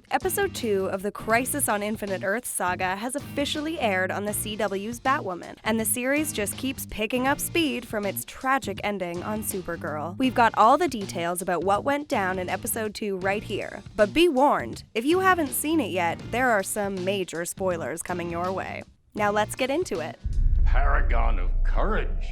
Episode 2 of the Crisis on Infinite Earths saga has officially aired on the CW's Batwoman, and the series just keeps picking up speed from its tragic ending on Supergirl. We've got all the details about what went down in Episode 2 right here, but be warned, if you haven't seen it yet, there are some major spoilers coming your way. Now let's get into it. Paragon of courage.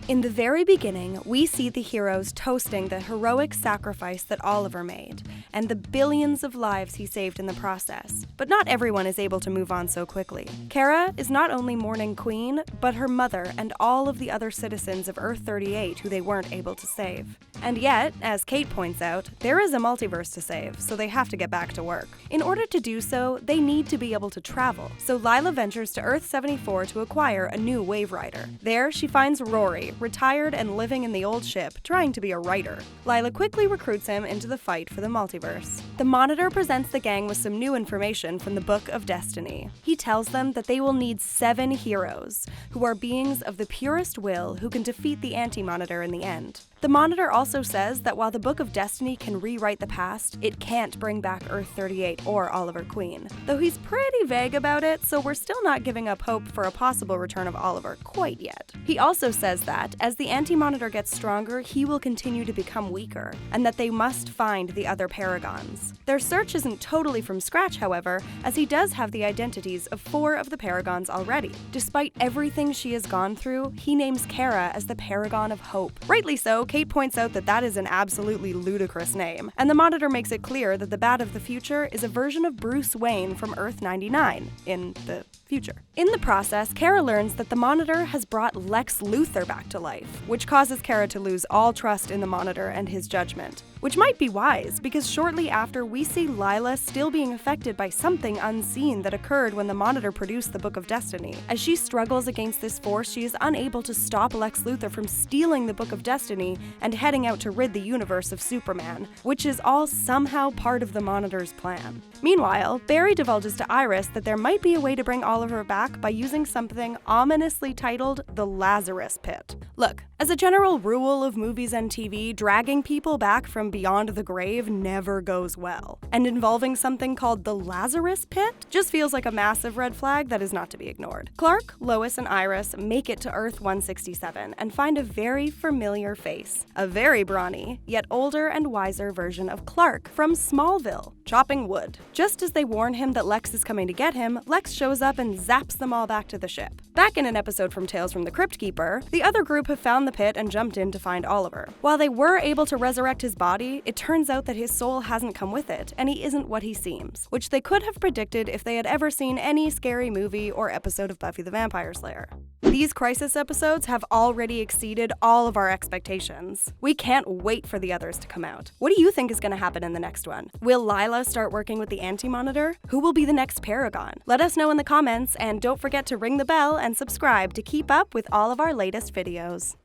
In the very beginning, we see the heroes toasting the heroic sacrifice that Oliver made, and the billions of lives he saved in the process. But not everyone is able to move on so quickly. Kara is not only mourning Queen, but her mother and all of the other citizens of Earth-38 who they weren't able to save. And yet, as Kate points out, there is a multiverse to save, so they have to get back to work. In order to do so, they need to be able to travel, so Lila ventures to Earth-74 to acquire a new Wave Rider. There, she finds Rory, retired and living in the old ship, trying to be a writer. Lila quickly recruits him into the fight for the multiverse. The Monitor presents the gang with some new information from the Book of Destiny. He tells them that they will need 7 heroes, who are beings of the purest will who can defeat the Anti-Monitor in the end. The Monitor also says that while the Book of Destiny can rewrite the past, it can't bring back Earth-38 or Oliver Queen. Though he's pretty vague about it, so we're still not giving up hope for a possible return of Oliver quite yet. He also says that, as the Anti-Monitor gets stronger, he will continue to become weaker, and that they must find the other Paragons. Their search isn't totally from scratch, however, as he does have the identities of 4 of the Paragons already. Despite everything she has gone through, he names Kara as the Paragon of Hope. Rightly so, Kate points out that that is an absolutely ludicrous name, and the Monitor makes it clear that the Bat of the Future is a version of Bruce Wayne from Earth-99, in the future. In the process, Kara learns that the Monitor has brought Lex Luthor back to life, which causes Kara to lose all trust in the Monitor and his judgment. Which might be wise, because shortly after we see Lila still being affected by something unseen that occurred when the Monitor produced the Book of Destiny. As she struggles against this force, she is unable to stop Lex Luthor from stealing the Book of Destiny and heading out to rid the universe of Superman, which is all somehow part of the Monitor's plan. Meanwhile, Barry divulges to Iris that there might be a way to bring Oliver back by using something ominously titled the Lazarus Pit. Look, as a general rule of movies and TV, dragging people back from beyond the grave never goes well. And involving something called the Lazarus Pit just feels like a massive red flag that is not to be ignored. Clark, Lois, and Iris make it to Earth-167 and find a very familiar face. A very brawny, yet older and wiser version of Clark from Smallville, chopping wood. Just as they warn him that Lex is coming to get him, Lex shows up and zaps them all back to the ship. Back in an episode from Tales from the Crypt Keeper, the other group have found the pit and jumped in to find Oliver. While they were able to resurrect his body, it turns out that his soul hasn't come with it, and he isn't what he seems, which they could have predicted if they had ever seen any scary movie or episode of Buffy the Vampire Slayer. These Crisis episodes have already exceeded all of our expectations. We can't wait for the others to come out. What do you think is going to happen in the next one? Will Lila start working with the Anti-Monitor? Who will be the next Paragon? Let us know in the comments, and don't forget to ring the bell and subscribe to keep up with all of our latest videos.